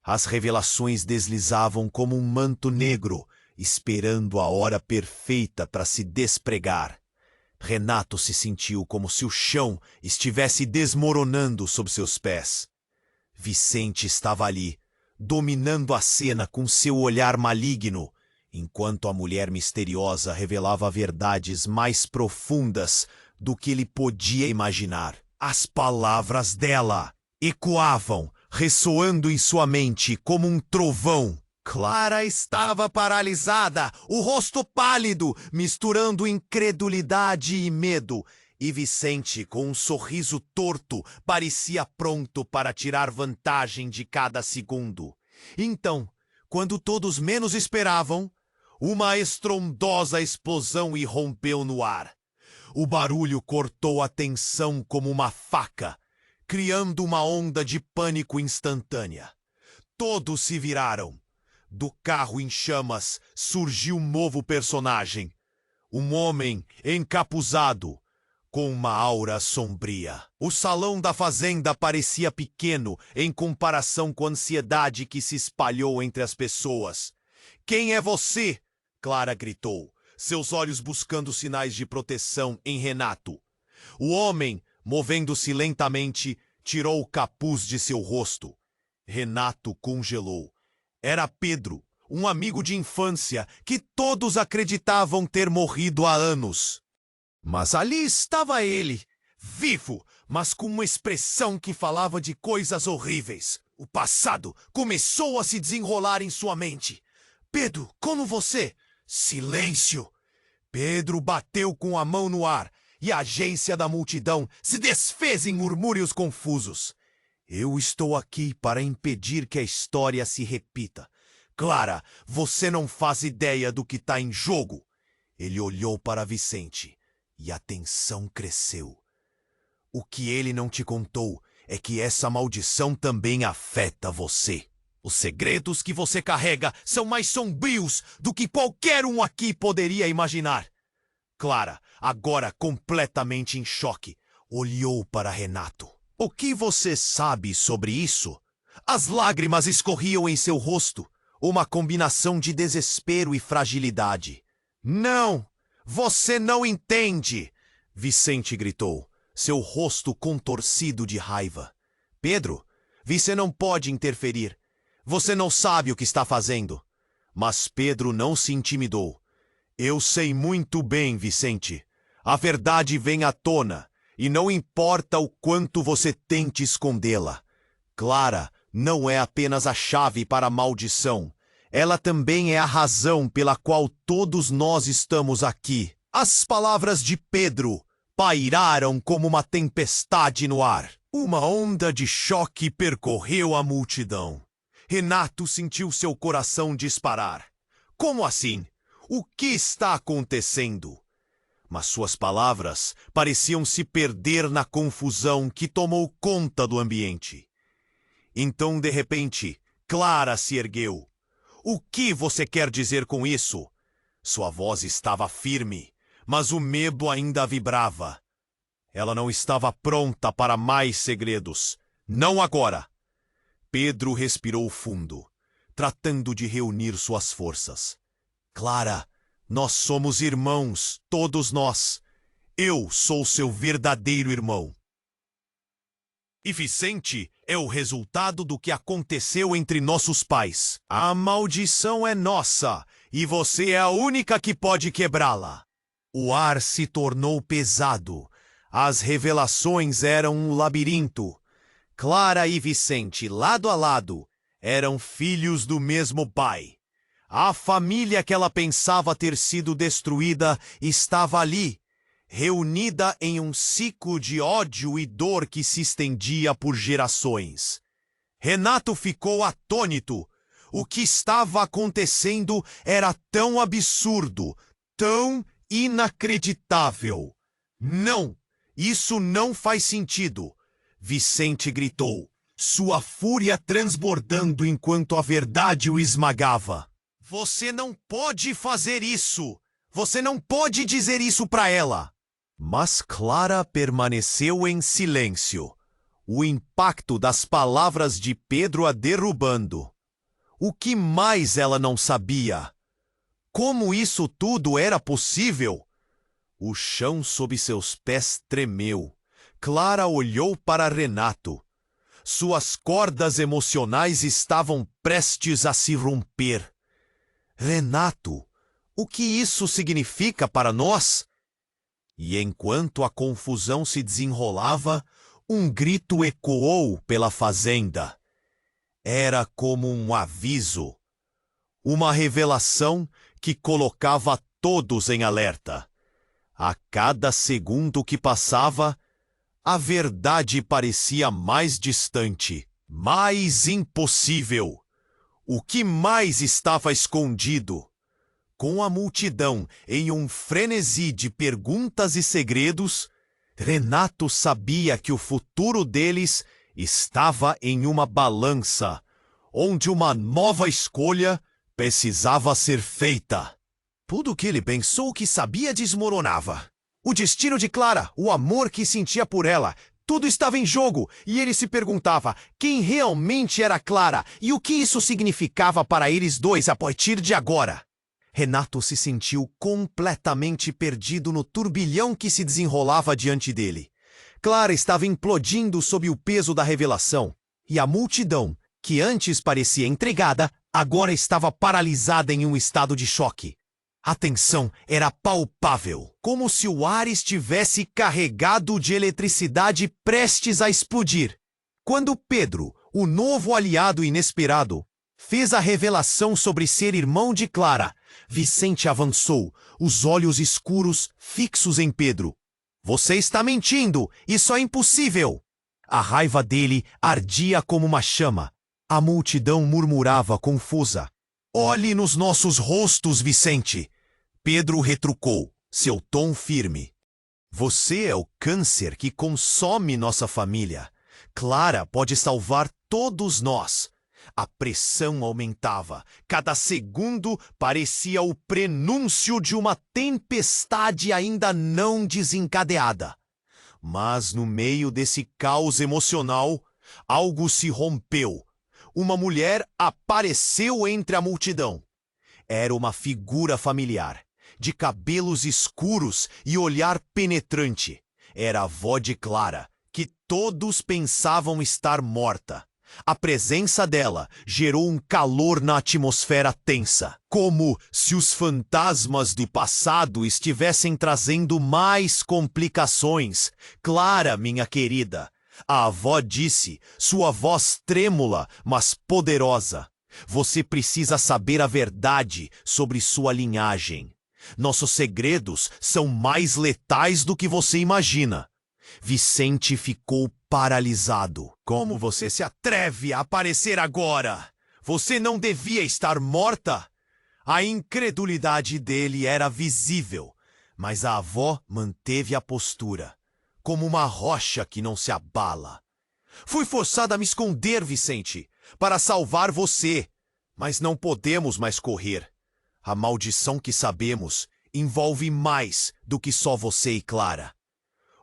[SPEAKER 1] As revelações deslizavam como um manto negro, esperando a hora perfeita para se despregar. Renato se sentiu como se o chão estivesse desmoronando sob seus pés. Vicente estava ali, dominando a cena com seu olhar maligno, enquanto a mulher misteriosa revelava verdades mais profundas do que ele podia imaginar. As palavras dela ecoavam, ressoando em sua mente como um trovão. Clara estava paralisada, o rosto pálido, misturando incredulidade e medo. E Vicente, com um sorriso torto, parecia pronto para tirar vantagem de cada segundo. Então, quando todos menos esperavam, uma estrondosa explosão irrompeu no ar. O barulho cortou a tensão como uma faca, criando uma onda de pânico instantânea. Todos se viraram. Do carro em chamas surgiu um novo personagem. Um homem encapuzado, com uma aura sombria. O salão da fazenda parecia pequeno em comparação com a ansiedade que se espalhou entre as pessoas. "Quem é você?" Clara gritou, seus olhos buscando sinais de proteção em Renato. O homem, movendo-se lentamente, tirou o capuz de seu rosto. Renato congelou. Era Pedro, um amigo de infância que todos acreditavam ter morrido há anos. Mas ali estava ele, vivo, mas com uma expressão que falava de coisas horríveis. O passado começou a se desenrolar em sua mente. "Pedro, como você?" "Silêncio!" Pedro bateu com a mão no ar e a agência da multidão se desfez em murmúrios confusos. "Eu estou aqui para impedir que a história se repita. Clara, você não faz ideia do que está em jogo." Ele olhou para Vicente e a tensão cresceu. "O que ele não te contou é que essa maldição também afeta você. Os segredos que você carrega são mais sombrios do que qualquer um aqui poderia imaginar." Clara, agora completamente em choque, olhou para Renato. "O que você sabe sobre isso?" As lágrimas escorriam em seu rosto, uma combinação de desespero e fragilidade. "Não! Você não entende!" Vicente gritou, seu rosto contorcido de raiva. "Pedro, você não pode interferir. Você não sabe o que está fazendo." Mas Pedro não se intimidou. "Eu sei muito bem, Vicente. A verdade vem à tona, e não importa o quanto você tente escondê-la. Clara não é apenas a chave para a maldição. Ela também é a razão pela qual todos nós estamos aqui." As palavras de Pedro pairaram como uma tempestade no ar. Uma onda de choque percorreu a multidão. Renato sentiu seu coração disparar. "Como assim? O que está acontecendo?" Mas suas palavras pareciam se perder na confusão que tomou conta do ambiente. Então, de repente, Clara se ergueu. "O que você quer dizer com isso?" Sua voz estava firme, mas o medo ainda vibrava. Ela não estava pronta para mais segredos. Não agora. Pedro respirou fundo, tratando de reunir suas forças. "Clara, nós somos irmãos, todos nós. Eu sou seu verdadeiro irmão. E Vicente é o resultado do que aconteceu entre nossos pais. A maldição é nossa, e você é a única que pode quebrá-la." O ar se tornou pesado. As revelações eram um labirinto. Clara e Vicente, lado a lado, eram filhos do mesmo pai. A família que ela pensava ter sido destruída estava ali, reunida em um ciclo de ódio e dor que se estendia por gerações. Renato ficou atônito. O que estava acontecendo era tão absurdo, tão inacreditável. "Não, isso não faz sentido!" Vicente gritou, sua fúria transbordando enquanto a verdade o esmagava. "Você não pode fazer isso! Você não pode dizer isso para ela!" Mas Clara permaneceu em silêncio, o impacto das palavras de Pedro a derrubando. O que mais ela não sabia? Como isso tudo era possível? O chão sob seus pés tremeu. Clara olhou para Renato. Suas cordas emocionais estavam prestes a se romper. Renato, o que isso significa para nós? E enquanto a confusão se desenrolava, um grito ecoou pela fazenda. Era como um aviso, uma revelação que colocava todos em alerta. A cada segundo que passava, a verdade parecia mais distante, mais impossível. O que mais estava escondido? Com a multidão em um frenesi de perguntas e segredos, Renato sabia que o futuro deles estava em uma balança, onde uma nova escolha precisava ser feita. Tudo o que ele pensou que sabia desmoronava. O destino de Clara, o amor que sentia por ela, tudo estava em jogo, e ele se perguntava quem realmente era Clara e o que isso significava para eles dois a partir de agora. Renato se sentiu completamente perdido no turbilhão que se desenrolava diante dele. Clara estava implodindo sob o peso da revelação, e a multidão, que antes parecia entregada, agora estava paralisada em um estado de choque. A tensão era palpável, como se o ar estivesse carregado de eletricidade prestes a explodir. Quando Pedro, o novo aliado inesperado, fez a revelação sobre ser irmão de Clara, Vicente avançou, os olhos escuros fixos em Pedro. Você está mentindo! Isso é impossível! A raiva dele ardia como uma chama. A multidão murmurava confusa. Olhe nos nossos rostos, Vicente! Pedro retrucou, seu tom firme. Você é o câncer que consome nossa família. Clara pode salvar todos nós. A pressão aumentava. Cada segundo parecia o prenúncio de uma tempestade ainda não desencadeada. Mas no meio desse caos emocional, algo se rompeu. Uma mulher apareceu entre a multidão. Era uma figura familiar, de cabelos escuros e olhar penetrante. Era a avó de Clara, que todos pensavam estar morta. A presença dela gerou um calor na atmosfera tensa, como se os fantasmas do passado estivessem trazendo mais complicações. Clara, minha querida, a avó disse, sua voz trêmula, mas poderosa. Você precisa saber a verdade sobre sua linhagem. Nossos segredos são mais letais do que você imagina. Vicente ficou paralisado. Como você se atreve a aparecer agora? Você não devia estar morta? A incredulidade dele era visível, mas a avó manteve a postura, como uma rocha que não se abala. Fui forçada a me esconder, Vicente, para salvar você, mas não podemos mais correr. A maldição que sabemos envolve mais do que só você e Clara.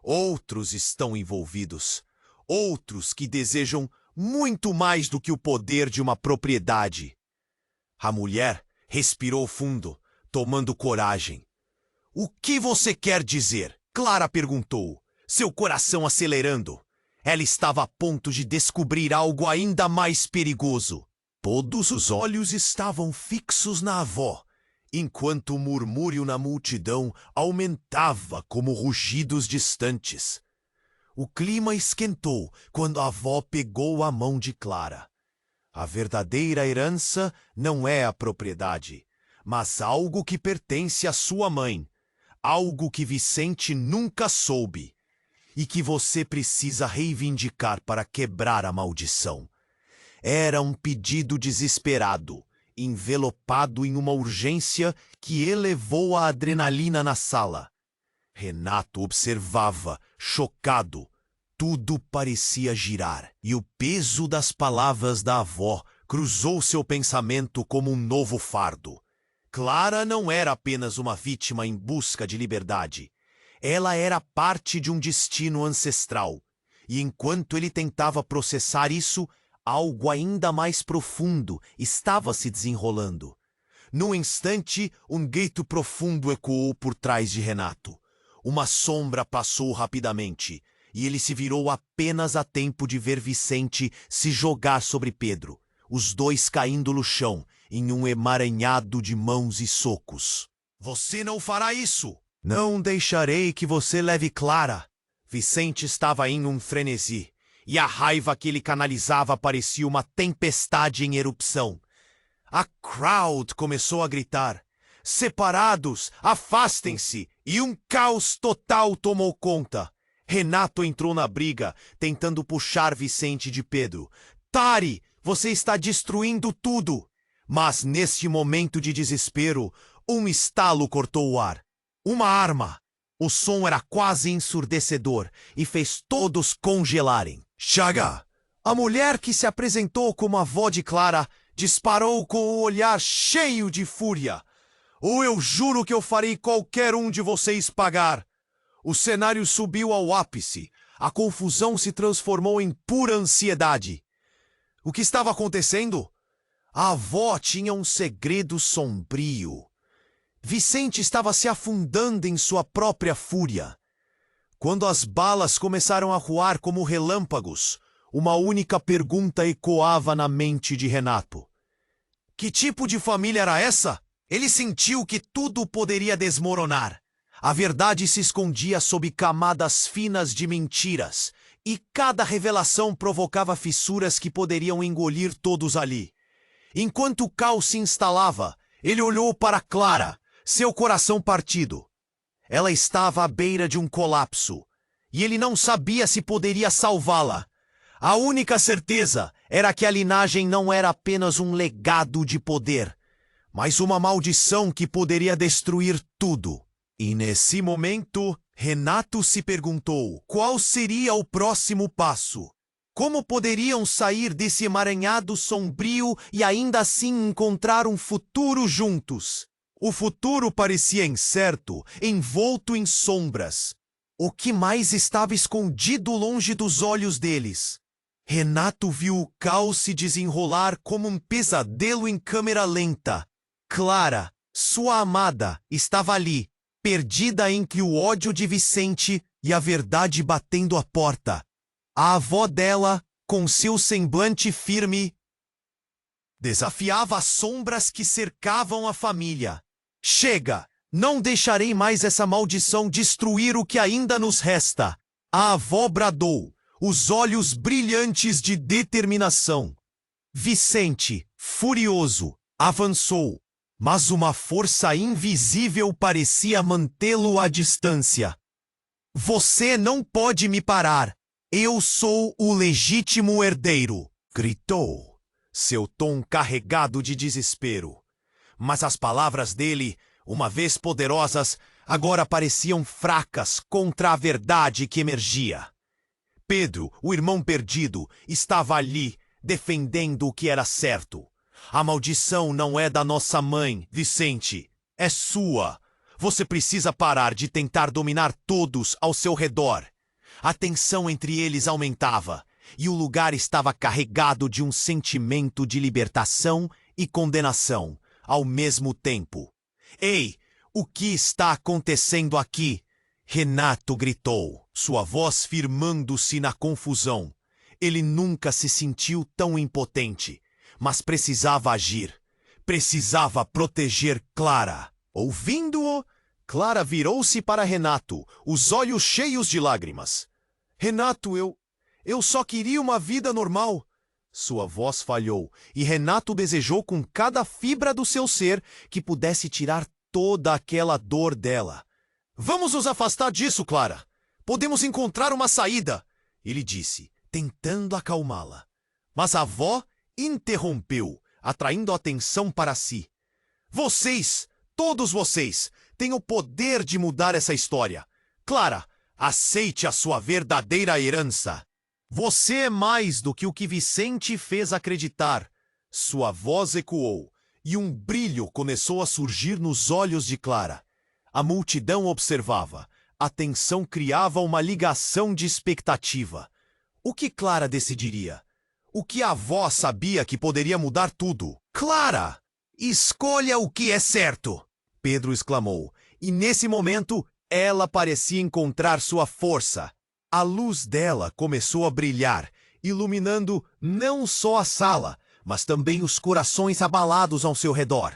[SPEAKER 1] Outros estão envolvidos. Outros que desejam muito mais do que o poder de uma propriedade. A mulher respirou fundo, tomando coragem. O que você quer dizer? Clara perguntou, seu coração acelerando. Ela estava a ponto de descobrir algo ainda mais perigoso. Todos os olhos estavam fixos na avó, enquanto o murmúrio na multidão aumentava como rugidos distantes. O clima esquentou quando a avó pegou a mão de Clara. A verdadeira herança não é a propriedade, mas algo que pertence à sua mãe, algo que Vicente nunca soube e que você precisa reivindicar para quebrar a maldição. Era um pedido desesperado, envelopado em uma urgência que elevou a adrenalina na sala. Renato observava, chocado. Tudo parecia girar, e o peso das palavras da avó cruzou seu pensamento como um novo fardo. Clara não era apenas uma vítima em busca de liberdade. Ela era parte de um destino ancestral. E enquanto ele tentava processar isso, algo ainda mais profundo estava se desenrolando. Num instante, um grito profundo ecoou por trás de Renato. Uma sombra passou rapidamente, e ele se virou apenas a tempo de ver Vicente se jogar sobre Pedro, os dois caindo no chão, em um emaranhado de mãos e socos. Você não fará isso! Não deixarei que você leve Clara. Vicente estava em um frenesi, e a raiva que ele canalizava parecia uma tempestade em erupção. A crowd começou a gritar: separados, afastem-se! E um caos total tomou conta. Renato entrou na briga, tentando puxar Vicente de Pedro. Tari, você está destruindo tudo! Mas nesse momento de desespero, um estalo cortou o ar. Uma arma! O som era quase ensurdecedor e fez todos congelarem. Chaga! A mulher que se apresentou como a avó de Clara disparou com o olhar cheio de fúria. Ou eu juro que eu farei qualquer um de vocês pagar. O cenário subiu ao ápice. A confusão se transformou em pura ansiedade. O que estava acontecendo? A avó tinha um segredo sombrio. Vicente estava se afundando em sua própria fúria. Quando as balas começaram a roar como relâmpagos, uma única pergunta ecoava na mente de Renato. Que tipo de família era essa? Ele sentiu que tudo poderia desmoronar. A verdade se escondia sob camadas finas de mentiras, e cada revelação provocava fissuras que poderiam engolir todos ali. Enquanto o caos se instalava, ele olhou para Clara, seu coração partido. Ela estava à beira de um colapso, e ele não sabia se poderia salvá-la. A única certeza era que a linhagem não era apenas um legado de poder, mas uma maldição que poderia destruir tudo. E nesse momento, Renato se perguntou qual seria o próximo passo. Como poderiam sair desse emaranhado sombrio e ainda assim encontrar um futuro juntos? O futuro parecia incerto, envolto em sombras. O que mais estava escondido longe dos olhos deles? Renato viu o caos se desenrolar como um pesadelo em câmera lenta. Clara, sua amada, estava ali, perdida entre o ódio de Vicente e a verdade batendo à porta. A avó dela, com seu semblante firme, desafiava as sombras que cercavam a família. Chega! Não deixarei mais essa maldição destruir o que ainda nos resta. A avó bradou, os olhos brilhantes de determinação. Vicente, furioso, avançou, mas uma força invisível parecia mantê-lo à distância. Você não pode me parar. Eu sou o legítimo herdeiro, gritou, seu tom carregado de desespero. Mas as palavras dele, uma vez poderosas, agora pareciam fracas contra a verdade que emergia. Pedro, o irmão perdido, estava ali, defendendo o que era certo. A maldição não é da nossa mãe, Vicente. É sua. Você precisa parar de tentar dominar todos ao seu redor. A tensão entre eles aumentava, e o lugar estava carregado de um sentimento de libertação e condenação, ao mesmo tempo. Ei, o que está acontecendo aqui? Renato gritou, sua voz firmando-se na confusão. Ele nunca se sentiu tão impotente, mas precisava agir. Precisava proteger Clara. Ouvindo-o, Clara virou-se para Renato, os olhos cheios de lágrimas. Renato, eu só queria uma vida normal. Sua voz falhou, e Renato desejou com cada fibra do seu ser que pudesse tirar toda aquela dor dela. Vamos nos afastar disso, Clara. Podemos encontrar uma saída, ele disse, tentando acalmá-la. Mas a avó interrompeu, atraindo a atenção para si. Vocês, todos vocês, têm o poder de mudar essa história. Clara, aceite a sua verdadeira herança. Você é mais do que o que Vicente fez acreditar. Sua voz ecoou, e um brilho começou a surgir nos olhos de Clara. A multidão observava. A tensão criava uma ligação de expectativa. O que Clara decidiria? O que a avó sabia que poderia mudar tudo? Clara! Escolha o que é certo! Pedro exclamou, e nesse momento ela parecia encontrar sua força. A luz dela começou a brilhar, iluminando não só a sala, mas também os corações abalados ao seu redor.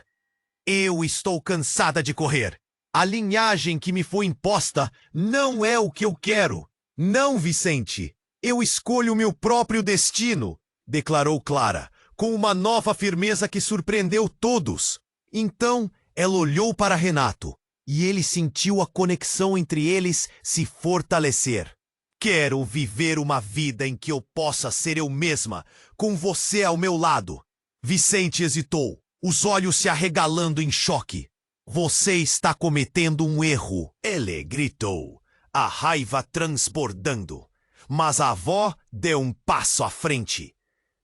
[SPEAKER 1] Eu estou cansada de correr. A linhagem que me foi imposta não é o que eu quero. Não, Vicente. Eu escolho o meu próprio destino, declarou Clara, com uma nova firmeza que surpreendeu todos. Então, ela olhou para Renato, e ele sentiu a conexão entre eles se fortalecer. Quero viver uma vida em que eu possa ser eu mesma, com você ao meu lado. Vicente hesitou, os olhos se arregalando em choque. Você está cometendo um erro, ele gritou, a raiva transbordando. Mas a avó deu um passo à frente.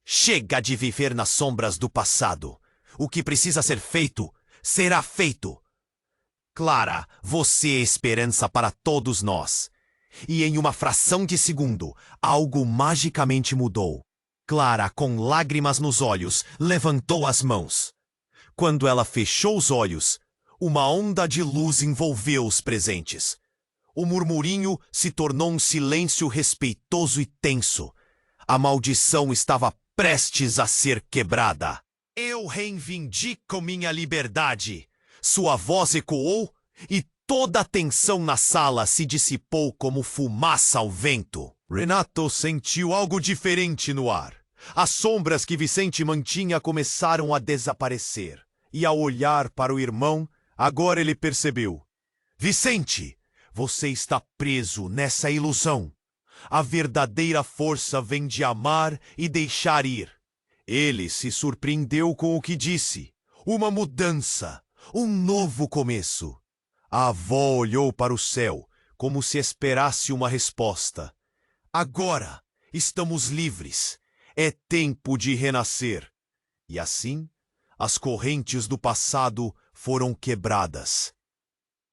[SPEAKER 1] Chega de viver nas sombras do passado. O que precisa ser feito, será feito. Clara, você é esperança para todos nós. E em uma fração de segundo, algo magicamente mudou. Clara, com lágrimas nos olhos, levantou as mãos. Quando ela fechou os olhos, uma onda de luz envolveu os presentes. O murmurinho se tornou um silêncio respeitoso e tenso. A maldição estava prestes a ser quebrada. Eu reivindico minha liberdade. Sua voz ecoou e toda a tensão na sala se dissipou como fumaça ao vento. Renato sentiu algo diferente no ar. As sombras que Vicente mantinha começaram a desaparecer. E ao olhar para o irmão, agora ele percebeu. Vicente, você está preso nessa ilusão. A verdadeira força vem de amar e deixar ir. Ele se surpreendeu com o que disse. Uma mudança, um novo começo. A avó olhou para o céu, como se esperasse uma resposta. Agora estamos livres. É tempo de renascer. E assim, as correntes do passado foram quebradas.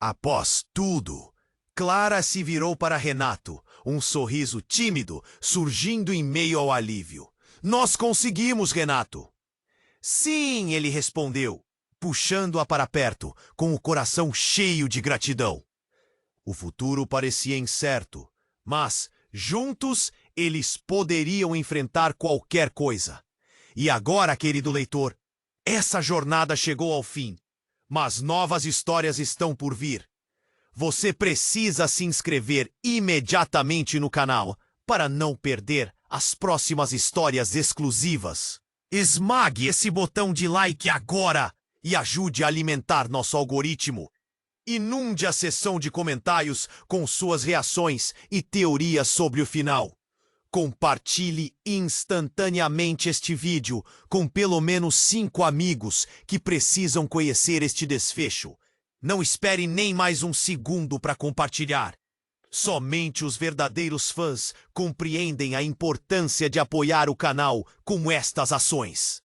[SPEAKER 1] Após tudo, Clara se virou para Renato, um sorriso tímido surgindo em meio ao alívio. Nós conseguimos, Renato. Sim, ele respondeu, puxando-a para perto, com o coração cheio de gratidão. O futuro parecia incerto, mas, juntos, eles poderiam enfrentar qualquer coisa. E agora, querido leitor, essa jornada chegou ao fim, mas novas histórias estão por vir. Você precisa se inscrever imediatamente no canal para não perder as próximas histórias exclusivas. Esmague esse botão de like agora e ajude a alimentar nosso algoritmo. Inunde a seção de comentários com suas reações e teorias sobre o final. Compartilhe instantaneamente este vídeo com pelo menos 5 amigos que precisam conhecer este desfecho. Não espere nem mais um segundo para compartilhar. Somente os verdadeiros fãs compreendem a importância de apoiar o canal com estas ações.